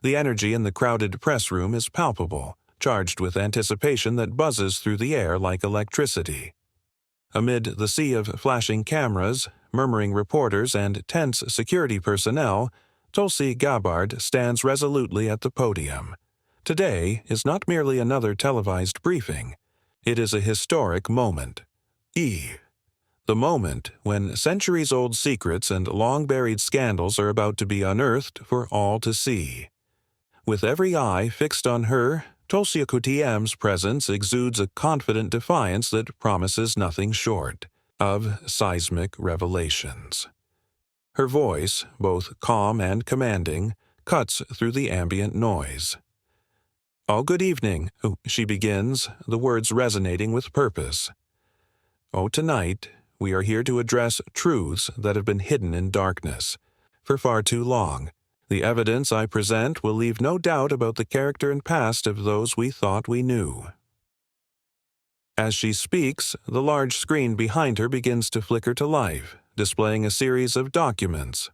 The energy in the crowded press room is palpable, charged with anticipation that buzzes through the air like electricity. Amid the sea of flashing cameras, murmuring reporters, and tense security personnel, Tulsi Gabbard stands resolutely at the podium. Today is not merely another televised briefing. It is a historic moment. The moment when centuries-old secrets and long-buried scandals are about to be unearthed for all to see. With every eye fixed on her, Tulsi Gabbard's presence exudes a confident defiance that promises nothing short of seismic revelations. Her voice, both calm and commanding, cuts through the ambient noise. "Oh, good evening," she begins, the words resonating with purpose. "Oh, tonight, we are here to address truths that have been hidden in darkness for far too long. The evidence I present will leave no doubt about the character and past of those we thought we knew." As she speaks, the large screen behind her begins to flicker to life, displaying a series of documents.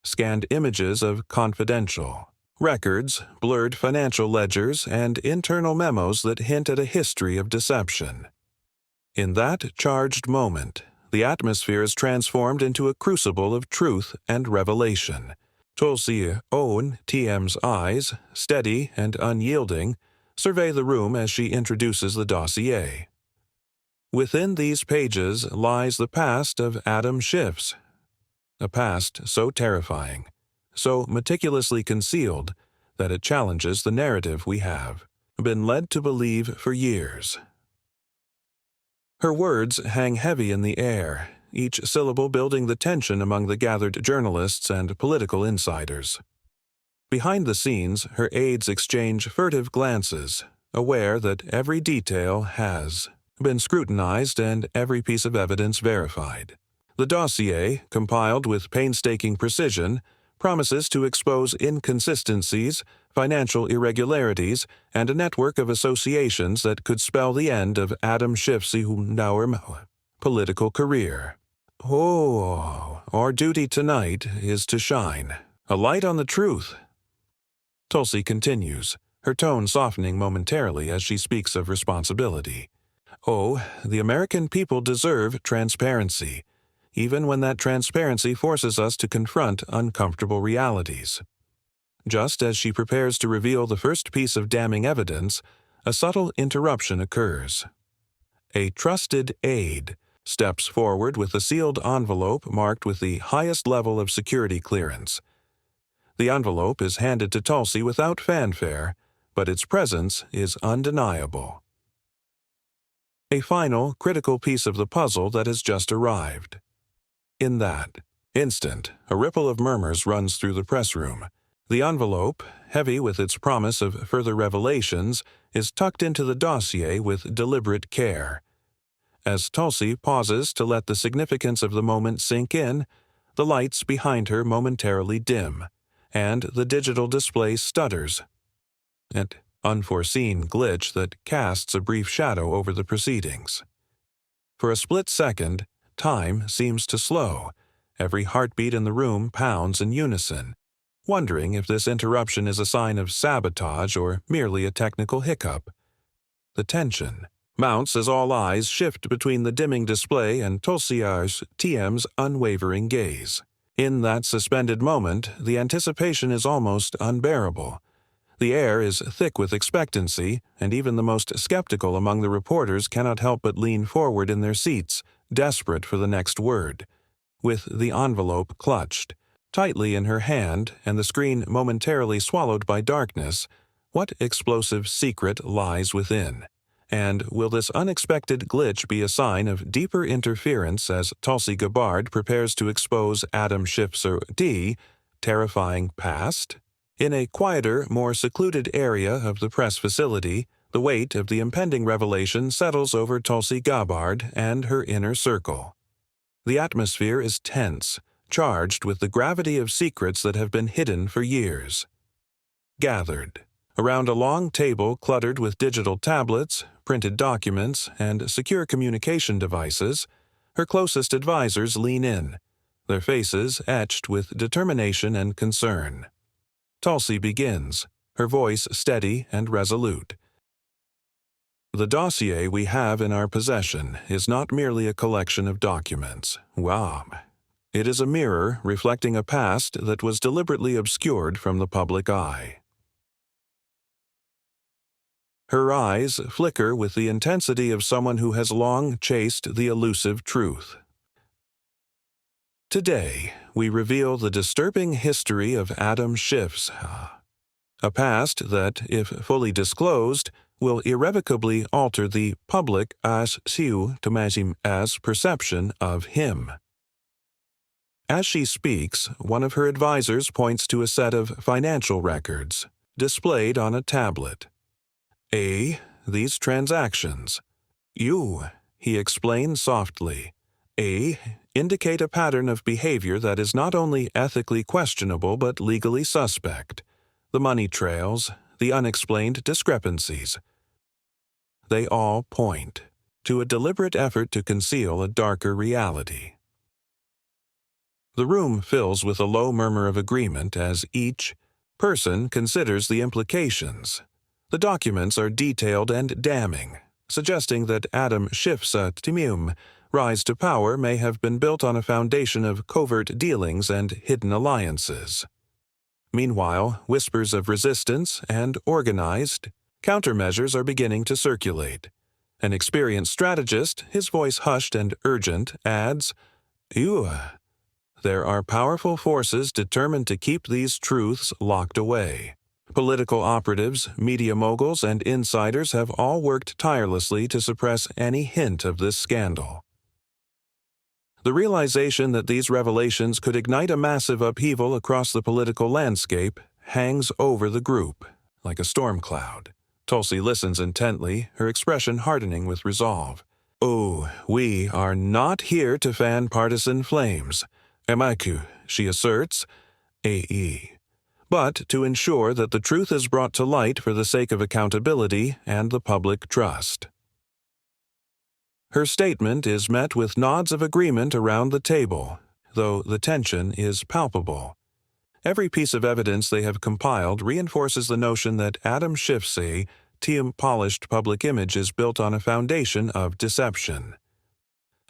Scanned images of confidential records, blurred financial ledgers, and internal memos that hint at a history of deception. In that charged moment, the atmosphere is transformed into a crucible of truth and revelation. Tulsi TM's eyes, steady and unyielding, survey the room as she introduces the dossier. Within these pages lies the past of Adam Schiff's, a past so terrifying, so meticulously concealed that it challenges the narrative we have been led to believe for years. Her words hang heavy in the air, each syllable building the tension among the gathered journalists and political insiders. Behind the scenes, her aides exchange furtive glances, aware that every detail has been scrutinized and every piece of evidence verified. The dossier, compiled with painstaking precision, promises to expose inconsistencies, financial irregularities, and a network of associations that could spell the end of Adam Schiff's political career. Our duty tonight is to shine a light on the truth. Tulsi continues, her tone softening momentarily as she speaks of responsibility. The American people deserve transparency, even when that transparency forces us to confront uncomfortable realities. Just as she prepares to reveal the first piece of damning evidence, a subtle interruption occurs. A trusted aide steps forward with a sealed envelope marked with the highest level of security clearance. The envelope is handed to Tulsi without fanfare, but its presence is undeniable. A final, critical piece of the puzzle that has just arrived. In that instant, a ripple of murmurs runs through the press room. The envelope, heavy with its promise of further revelations, is tucked into the dossier with deliberate care. As Tulsi pauses to let the significance of the moment sink in, the lights behind her momentarily dim, and the digital display stutters. An unforeseen glitch that casts a brief shadow over the proceedings. For a split second, time seems to slow. Every heartbeat in the room pounds in unison, wondering if this interruption is a sign of sabotage or merely a technical hiccup. The tension mounts as all eyes shift between the dimming display and Tulsi TM's unwavering gaze. In that suspended moment, the anticipation is almost unbearable. The air is thick with expectancy, and even the most skeptical among the reporters cannot help but lean forward in their seats, desperate for the next word. With the envelope clutched tightly in her hand and the screen momentarily swallowed by darkness, what explosive secret lies within? And will this unexpected glitch be a sign of deeper interference as Tulsi Gabbard prepares to expose Adam Schiff's terrifying past? In a quieter, more secluded area of the press facility, the weight of the impending revelation settles over Tulsi Gabbard and her inner circle. The atmosphere is tense, charged with the gravity of secrets that have been hidden for years. Gathered around a long table cluttered with digital tablets, printed documents, and secure communication devices, her closest advisors lean in, their faces etched with determination and concern. Tulsi begins, her voice steady and resolute. The dossier we have in our possession is not merely a collection of documents. Wow. It is a mirror reflecting a past that was deliberately obscured from the public eye. Her eyes flicker with the intensity of someone who has long chased the elusive truth. Today, we reveal the disturbing history of Adam Schiff's, a past that, if fully disclosed, will irrevocably alter the public as perception of him. As she speaks, one of her advisors points to a set of financial records, displayed on a tablet. These transactions. He explains softly. Indicate a pattern of behavior that is not only ethically questionable but legally suspect. The money trails, the unexplained discrepancies. They all point to a deliberate effort to conceal a darker reality. The room fills with a low murmur of agreement as each person considers the implications. The documents are detailed and damning, suggesting that Adam Schiff's rise to power may have been built on a foundation of covert dealings and hidden alliances. Meanwhile, whispers of resistance and organized countermeasures are beginning to circulate. An experienced strategist, his voice hushed and urgent, adds, There are powerful forces determined to keep these truths locked away. Political operatives, media moguls, and insiders have all worked tirelessly to suppress any hint of this scandal. The realization that these revelations could ignite a massive upheaval across the political landscape hangs over the group, like a storm cloud. Tulsi listens intently, her expression hardening with resolve. We are not here to fan partisan flames, she asserts, but to ensure that the truth is brought to light for the sake of accountability and the public trust. Her statement is met with nods of agreement around the table, though the tension is palpable. Every piece of evidence they have compiled reinforces the notion that Adam Schiff's polished public image is built on a foundation of deception.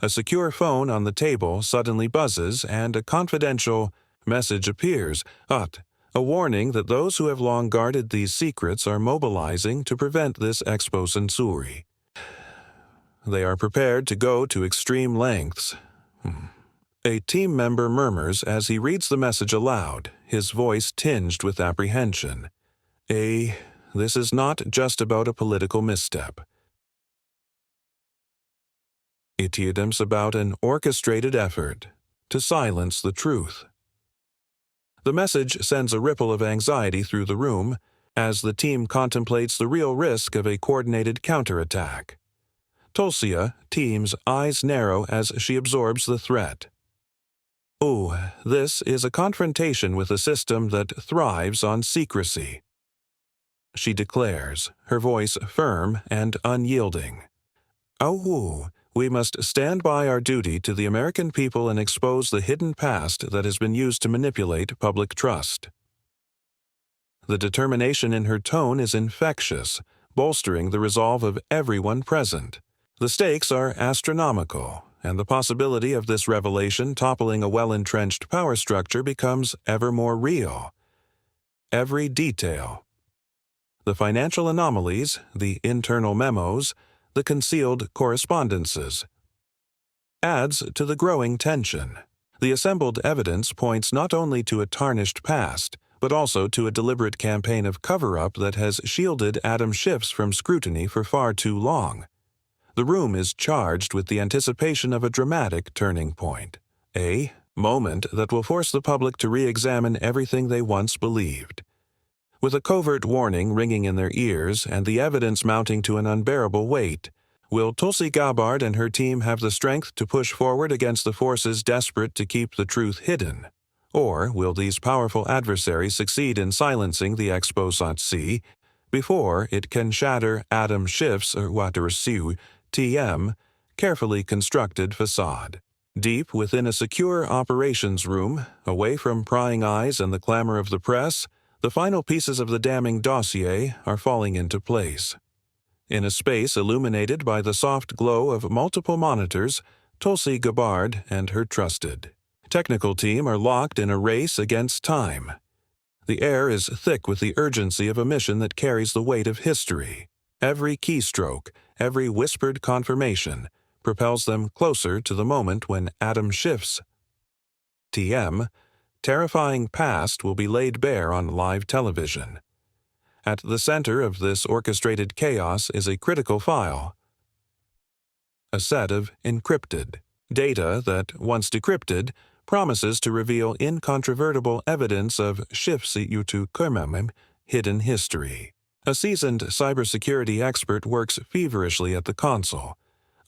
A secure phone on the table suddenly buzzes and a confidential message appears, a warning that those who have long guarded these secrets are mobilizing to prevent this expo censuri. They are prepared to go to extreme lengths. A team member murmurs as he reads the message aloud, his voice tinged with apprehension. This is not just about a political misstep. It is about an orchestrated effort to silence the truth. The message sends a ripple of anxiety through the room as the team contemplates the real risk of a coordinated counterattack. Tulsi's team's eyes narrow as she absorbs the threat. This is a confrontation with a system that thrives on secrecy, she declares, her voice firm and unyielding. We must stand by our duty to the American people and expose the hidden past that has been used to manipulate public trust. The determination in her tone is infectious, bolstering the resolve of everyone present. The stakes are astronomical, and the possibility of this revelation toppling a well-entrenched power structure becomes ever more real. Every detail, the financial anomalies, the internal memos, the concealed correspondences, adds to the growing tension. The assembled evidence points not only to a tarnished past, but also to a deliberate campaign of cover-up that has shielded Adam Schiff from scrutiny for far too long. The room is charged with the anticipation of a dramatic turning point, a moment that will force the public to re-examine everything they once believed. With a covert warning ringing in their ears and the evidence mounting to an unbearable weight, will Tulsi Gabbard and her team have the strength to push forward against the forces desperate to keep the truth hidden? Or will these powerful adversaries succeed in silencing the exposatsi before it can shatter Adam Schiff's carefully constructed facade? Deep within a secure operations room, away from prying eyes and the clamor of the press, The final pieces of the damning dossier are falling into place. In a space illuminated by the soft glow of multiple monitors, Tulsi Gabbard and her trusted technical team are locked in a race against time. The air is thick with the urgency of a mission that carries the weight of history. Every keystroke, every whispered confirmation, propels them closer to the moment when Adam Schiff's TM, terrifying past will be laid bare on live television. At the center of this orchestrated chaos is a critical file, a set of encrypted data that, once decrypted, promises to reveal incontrovertible evidence of Schiff's hidden history. A seasoned cybersecurity expert works feverishly at the console,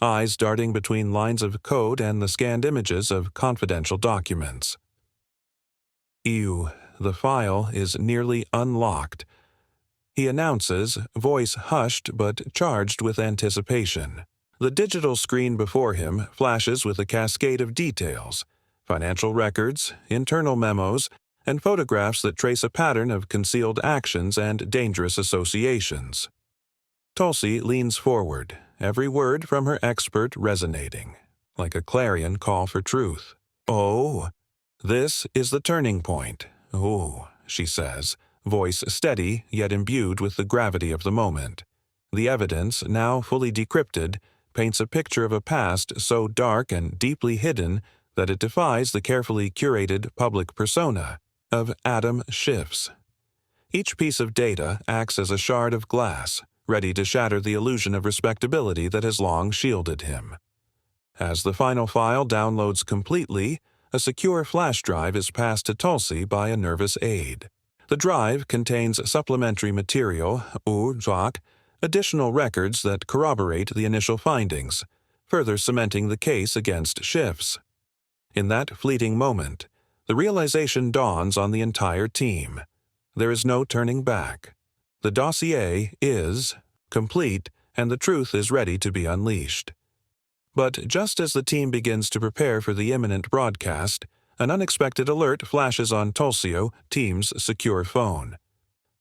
eyes darting between lines of code and the scanned images of confidential documents. The file is nearly unlocked, he announces, voice hushed but charged with anticipation. The digital screen before him flashes with a cascade of details, financial records, internal memos, and photographs that trace a pattern of concealed actions and dangerous associations. Tulsi leans forward, every word from her expert resonating, like a clarion call for truth. "Oh, this is the turning point. Oh," she says, voice steady yet imbued with the gravity of the moment. The evidence, now fully decrypted, paints a picture of a past so dark and deeply hidden that it defies the carefully curated public persona of Adam Schiff's. Each piece of data acts as a shard of glass, ready to shatter the illusion of respectability that has long shielded him. As the final file downloads completely, a secure flash drive is passed to Tulsi by a nervous aide. The drive contains supplementary material, additional records that corroborate the initial findings, further cementing the case against Schiff's. In that fleeting moment, the realization dawns on the entire team. There is no turning back. The dossier is complete, and the truth is ready to be unleashed. But just as the team begins to prepare for the imminent broadcast, an unexpected alert flashes on Tulsi's team's secure phone.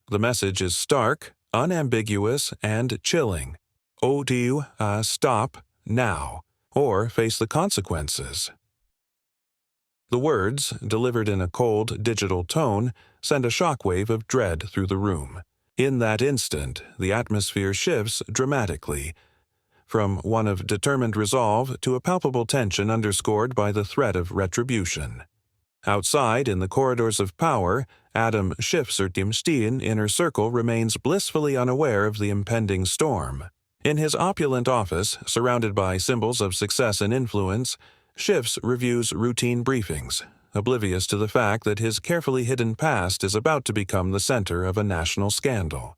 The message is stark, unambiguous, and chilling. Do you stop now, or face the consequences? The words, delivered in a cold, digital tone, send a shockwave of dread through the room. In that instant, the atmosphere shifts dramatically, from one of determined resolve to a palpable tension underscored by the threat of retribution. Outside, in the corridors of power, Adam Schiff's inner circle remains blissfully unaware of the impending storm. In his opulent office, surrounded by symbols of success and influence, Schiff's reviews routine briefings, oblivious to the fact that his carefully hidden past is about to become the center of a national scandal.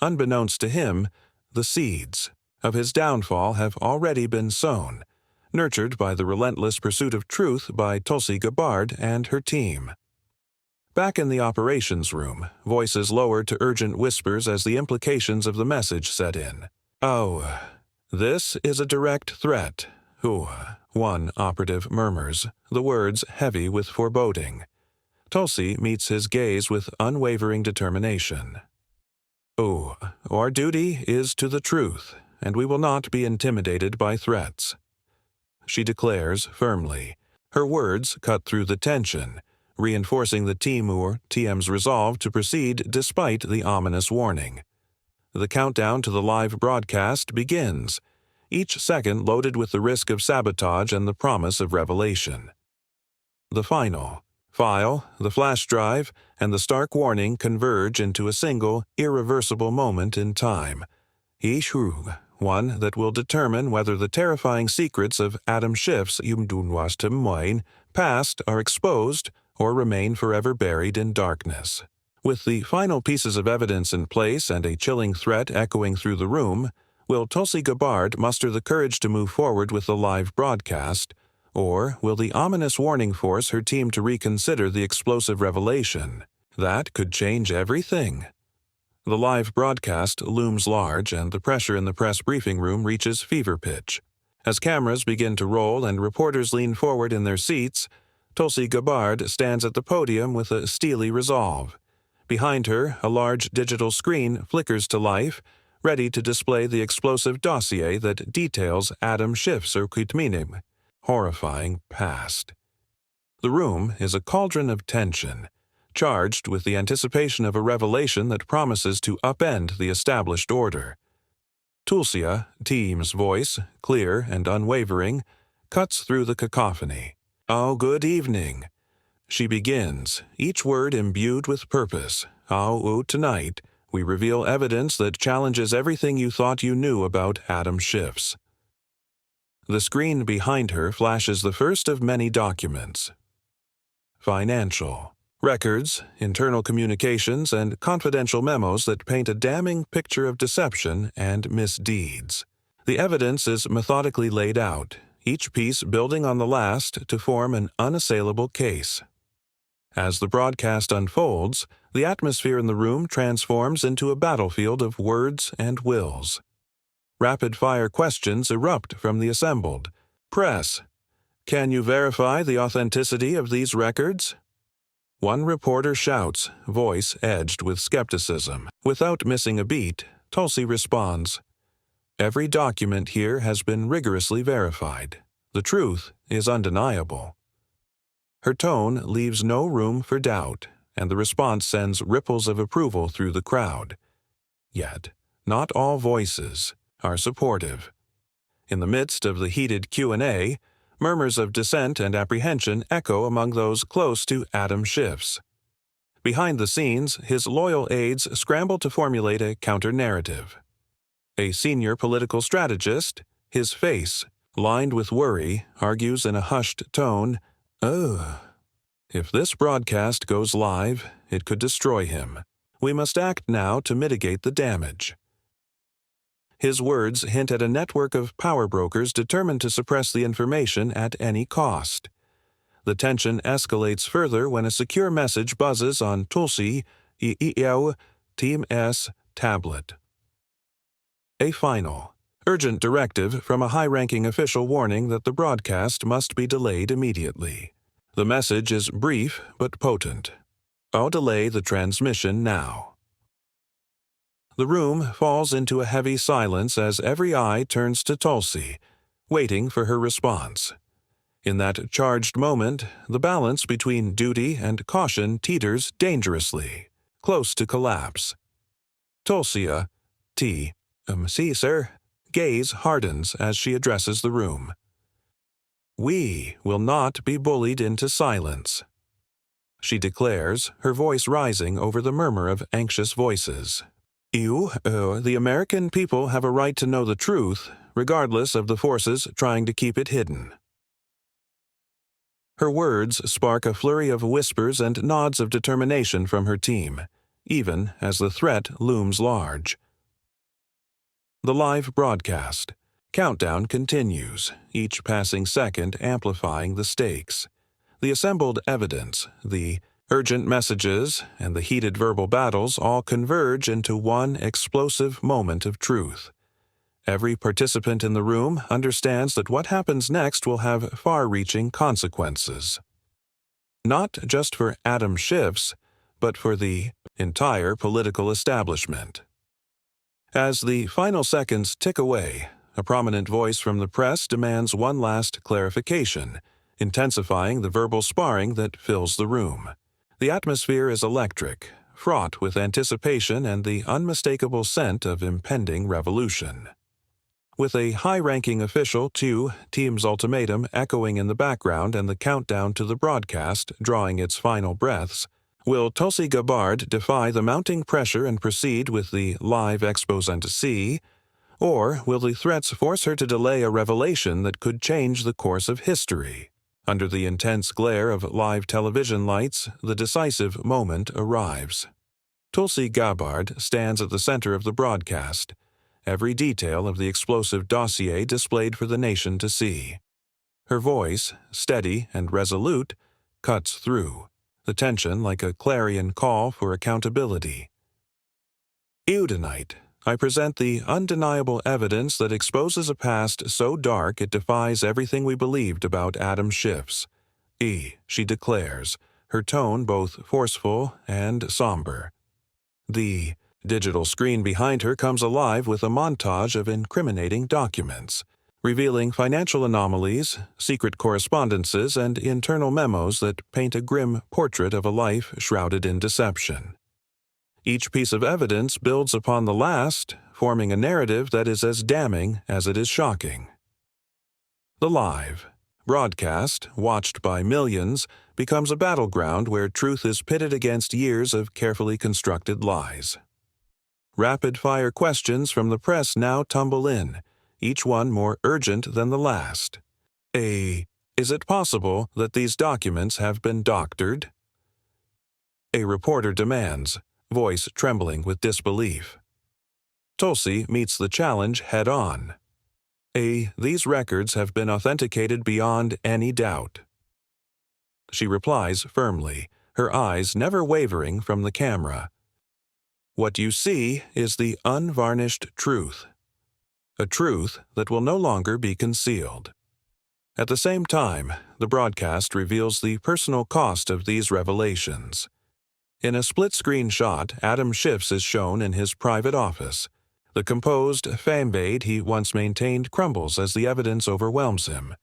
Unbeknownst to him, the seeds of his downfall have already been sown, nurtured by the relentless pursuit of truth by Tulsi Gabbard and her team. Back in the operations room, voices lowered to urgent whispers as the implications of the message set in. "Oh, this is a direct threat," one operative murmurs, the words heavy with foreboding. Tulsi meets his gaze with unwavering determination. Our duty is to the truth, and we will not be intimidated by threats," she declares firmly. Her words cut through the tension, reinforcing the TM's resolve to proceed despite the ominous warning. The countdown to the live broadcast begins, each second loaded with the risk of sabotage and the promise of revelation. The final file, the flash drive, and the stark warning converge into a single, irreversible moment in time. One that will determine whether the terrifying secrets of Adam Schiff's past are exposed or remain forever buried in darkness. With the final pieces of evidence in place and a chilling threat echoing through the room, will Tulsi Gabbard muster the courage to move forward with the live broadcast, or will the ominous warning force her team to reconsider the explosive revelation? That could change everything. The live broadcast looms large, and the pressure in the press briefing room reaches fever pitch. As cameras begin to roll and reporters lean forward in their seats, Tulsi Gabbard stands at the podium with a steely resolve. Behind her, a large digital screen flickers to life, ready to display the explosive dossier that details Adam Schiff's horrifying past. The room is a cauldron of tension, charged with the anticipation of a revelation that promises to upend the established order. Tulsia, Team's voice, clear and unwavering, cuts through the cacophony. "Oh, good evening." She begins, each word imbued with purpose. Tonight, we reveal evidence that challenges everything you thought you knew about Adam Schiff's." The screen behind her flashes the first of many documents. Financial records, internal communications, and confidential memos that paint a damning picture of deception and misdeeds. The evidence is methodically laid out, each piece building on the last to form an unassailable case. As the broadcast unfolds, the atmosphere in the room transforms into a battlefield of words and wills. Rapid-fire questions erupt from the assembled. Press: "Can you verify the authenticity of these records?" One reporter shouts, voice edged with skepticism. Without missing a beat, Tulsi responds, "Every document here has been rigorously verified. The truth is undeniable." Her tone leaves no room for doubt, and the response sends ripples of approval through the crowd. Yet, not all voices are supportive. In the midst of the heated Q&A, murmurs of dissent and apprehension echo among those close to Adam Schiff's. Behind the scenes, his loyal aides scramble to formulate a counter-narrative. A senior political strategist, his face lined with worry, argues in a hushed tone, "Ugh. If this broadcast goes live, it could destroy him. We must act now to mitigate the damage." His words hint at a network of power brokers determined to suppress the information at any cost. The tension escalates further when a secure message buzzes on Tulsi Team's tablet. A final, urgent directive from a high-ranking official warning that the broadcast must be delayed immediately. The message is brief but potent. "I'll delay the transmission now." The room falls into a heavy silence as every eye turns to Tulsi, waiting for her response. In that charged moment, the balance between duty and caution teeters dangerously, close to collapse. Tulsia, see, sir, gaze hardens as she addresses the room. "We will not be bullied into silence," she declares, her voice rising over the murmur of anxious voices. The American people have a right to know the truth, regardless of the forces trying to keep it hidden." Her words spark a flurry of whispers and nods of determination from her team, even as the threat looms large. The live broadcast. Countdown continues, each passing second amplifying the stakes. The assembled evidence, the urgent messages, and the heated verbal battles all converge into one explosive moment of truth. Every participant in the room understands that what happens next will have far-reaching consequences. Not just for Adam Schiff's, but for the entire political establishment. As the final seconds tick away, a prominent voice from the press demands one last clarification, intensifying the verbal sparring that fills the room. The atmosphere is electric, fraught with anticipation and the unmistakable scent of impending revolution. With a high-ranking official Team's ultimatum echoing in the background and the countdown to the broadcast drawing its final breaths, will Tulsi Gabbard defy the mounting pressure and proceed with the live expose, or will the threats force her to delay a revelation that could change the course of history? Under the intense glare of live television lights, the decisive moment arrives. Tulsi Gabbard stands at the center of the broadcast, every detail of the explosive dossier displayed for the nation to see. Her voice, steady and resolute, cuts through, the tension like a clarion call for accountability. Tonight, I present the undeniable evidence that exposes a past so dark it defies everything we believed about Adam Schiff's. She declares, her tone both forceful and somber. The digital screen behind her comes alive with a montage of incriminating documents, revealing financial anomalies, secret correspondences, and internal memos that paint a grim portrait of a life shrouded in deception. Each piece of evidence builds upon the last, forming a narrative that is as damning as it is shocking. The live broadcast, watched by millions, becomes a battleground where truth is pitted against years of carefully constructed lies. Rapid-fire questions from the press now tumble in, each one more urgent than the last. Is it possible that these documents have been doctored? A reporter demands, voice trembling with disbelief. Tulsi meets the challenge head-on. These records have been authenticated beyond any doubt. She replies firmly, her eyes never wavering from the camera. What you see is the unvarnished truth, a truth that will no longer be concealed. At the same time, the broadcast reveals the personal cost of these revelations. In a split-screen shot, Adam Schiff is shown in his private office. The composed fambade he once maintained crumbles as the evidence overwhelms him.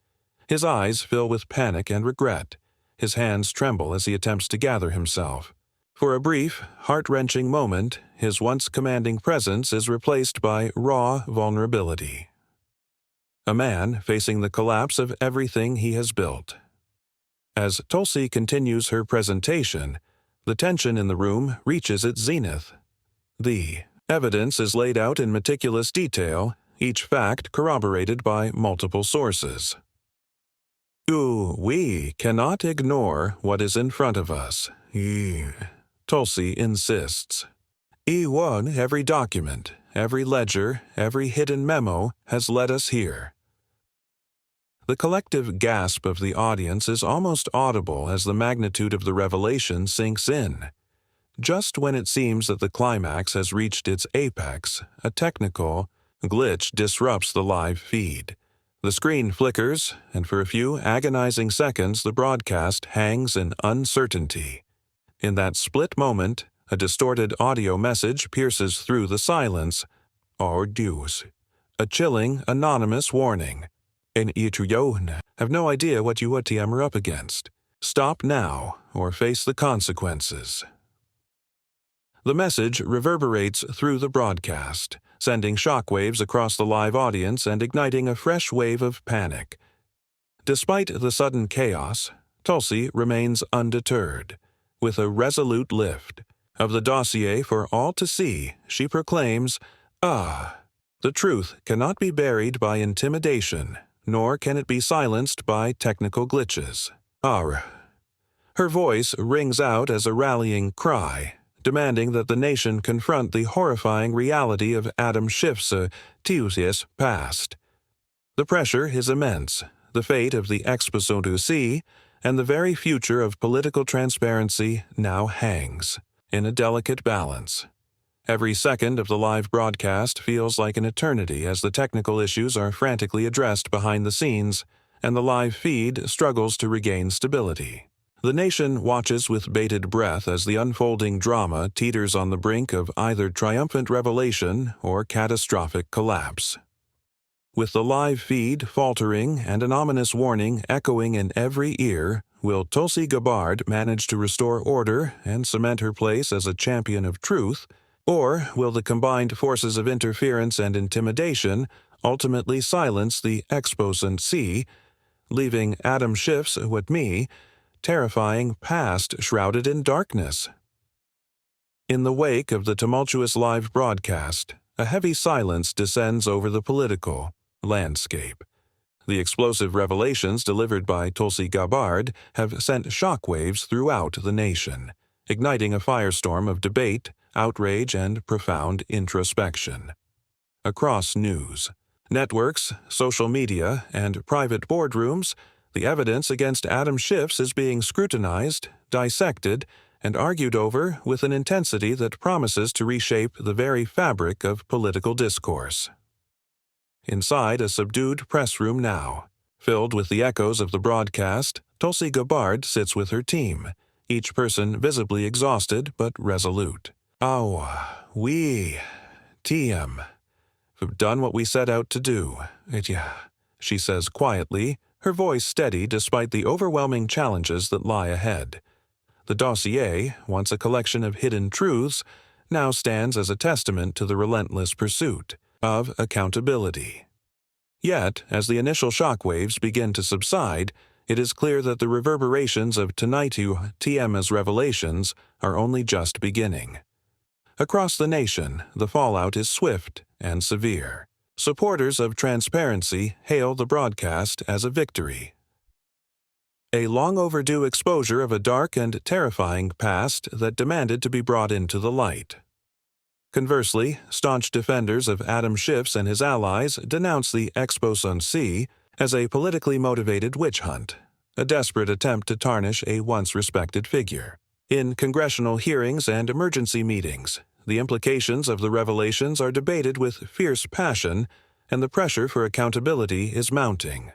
His eyes fill with panic and regret. His hands tremble as he attempts to gather himself. For a brief, heart-wrenching moment, his once commanding presence is replaced by raw vulnerability. A man facing the collapse of everything he has built. As Tulsi continues her presentation, the tension in the room reaches its zenith. The evidence is laid out in meticulous detail, each fact corroborated by multiple sources. We cannot ignore what is in front of us, Tulsi insists. Every document, every ledger, every hidden memo has led us here. The collective gasp of the audience is almost audible as the magnitude of the revelation sinks in. Just when it seems that the climax has reached its apex, a technical glitch disrupts the live feed. The screen flickers, and for a few agonizing seconds the broadcast hangs in uncertainty. In that split moment, a distorted audio message pierces through the silence. Oh, Deus. A chilling, anonymous warning. Have no idea what you are up against. Stop now, or face the consequences. The message reverberates through the broadcast, sending shockwaves across the live audience and igniting a fresh wave of panic. Despite the sudden chaos, Tulsi remains undeterred. With a resolute lift of the dossier for all to see, she proclaims, the truth cannot be buried by intimidation, nor can it be silenced by technical glitches. Her voice rings out as a rallying cry, demanding that the nation confront the horrifying reality of Adam Schiff's Tuesday's past. The pressure is immense. The fate of the exposé dossier and the very future of political transparency now hangs in a delicate balance. Every second of the live broadcast feels like an eternity as the technical issues are frantically addressed behind the scenes and the live feed struggles to regain stability. The nation watches with bated breath as the unfolding drama teeters on the brink of either triumphant revelation or catastrophic collapse. With the live feed faltering and an ominous warning echoing in every ear, will Tulsi Gabbard manage to restore order and cement her place as a champion of truth, or will the combined forces of interference and intimidation ultimately silence the exposé, leaving Adam Schiff's terrifying past shrouded in darkness? In the wake of the tumultuous live broadcast, a heavy silence descends over the political landscape. The explosive revelations delivered by Tulsi Gabbard have sent shockwaves throughout the nation, igniting a firestorm of debate, outrage, and profound introspection. Across news, networks, social media, and private boardrooms, the evidence against Adam Schiff is being scrutinized, dissected, and argued over with an intensity that promises to reshape the very fabric of political discourse. Inside a subdued press room now, filled with the echoes of the broadcast, Tulsi Gabbard sits with her team, each person visibly exhausted but resolute. We, TM, have done what we set out to do. Yeah, she says quietly, her voice steady despite the overwhelming challenges that lie ahead. The dossier, once a collection of hidden truths, now stands as a testament to the relentless pursuit of accountability. Yet, as the initial shockwaves begin to subside, it is clear that the reverberations of tonight's TM's revelations are only just beginning. Across the nation, the fallout is swift and severe. Supporters of transparency hail the broadcast as a victory. A long-overdue exposure of a dark and terrifying past that demanded to be brought into the light. Conversely, staunch defenders of Adam Schiff's and his allies denounce the exposé as a politically motivated witch hunt, a desperate attempt to tarnish a once respected figure. In congressional hearings and emergency meetings, the implications of the revelations are debated with fierce passion, and the pressure for accountability is mounting.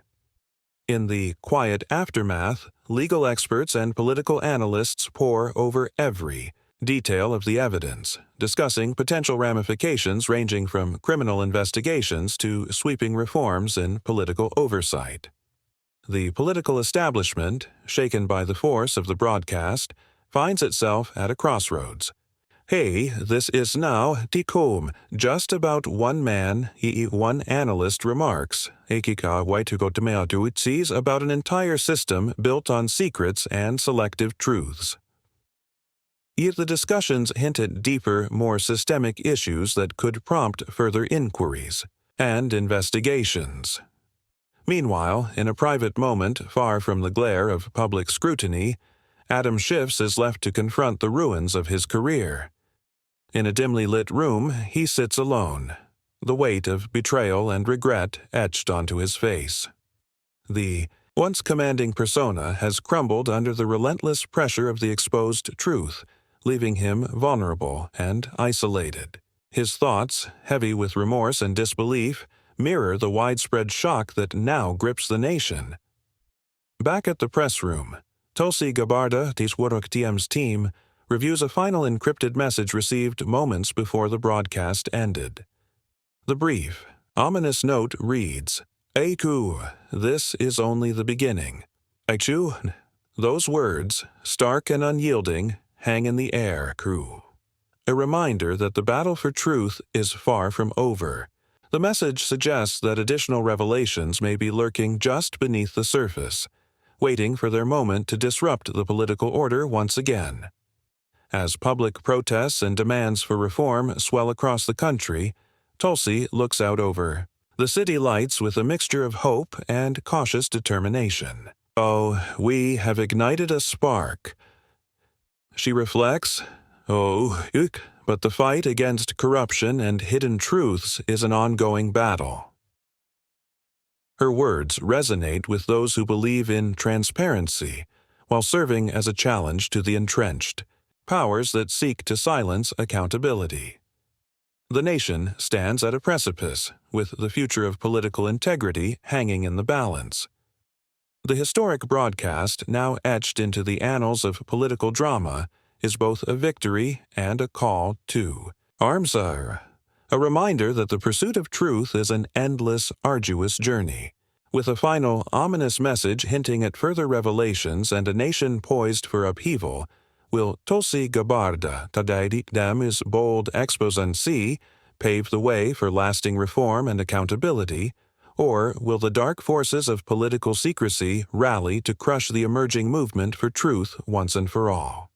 In the quiet aftermath, legal experts and political analysts pore over every detail of the evidence, discussing potential ramifications ranging from criminal investigations to sweeping reforms in political oversight. The political establishment, shaken by the force of the broadcast, finds itself at a crossroads. Hey, this is now Tikom, just about one man, one analyst remarks, sees about an entire system built on secrets and selective truths. Yet the discussions hint at deeper, more systemic issues that could prompt further inquiries and investigations. Meanwhile, in a private moment far from the glare of public scrutiny, Adam Schiff is left to confront the ruins of his career. In a dimly lit room, he sits alone, the weight of betrayal and regret etched onto his face. The once commanding persona has crumbled under the relentless pressure of the exposed truth, leaving him vulnerable and isolated. His thoughts, heavy with remorse and disbelief, mirror the widespread shock that now grips the nation. Back at the press room, Tulsi Gabbard, TM's team, reviews a final encrypted message received moments before the broadcast ended. The brief, ominous note reads, "Aiku, this is only the beginning." Aichu, those words, stark and unyielding, hang in the air, crew. A reminder that the battle for truth is far from over. The message suggests that additional revelations may be lurking just beneath the surface, waiting for their moment to disrupt the political order once again. As public protests and demands for reform swell across the country, Tulsi looks out over the city lights with a mixture of hope and cautious determination. Oh, we have ignited a spark. She reflects, but the fight against corruption and hidden truths is an ongoing battle. Her words resonate with those who believe in transparency, while serving as a challenge to the entrenched powers that seek to silence accountability. The nation stands at a precipice, with the future of political integrity hanging in the balance. The historic broadcast, now etched into the annals of political drama, is both a victory and a call to arms, a reminder that the pursuit of truth is an endless, arduous journey. With a final, ominous message hinting at further revelations and a nation poised for upheaval, will Tulsi Gabbard Tadaidam's bold exposé pave the way for lasting reform and accountability, or will the dark forces of political secrecy rally to crush the emerging movement for truth once and for all?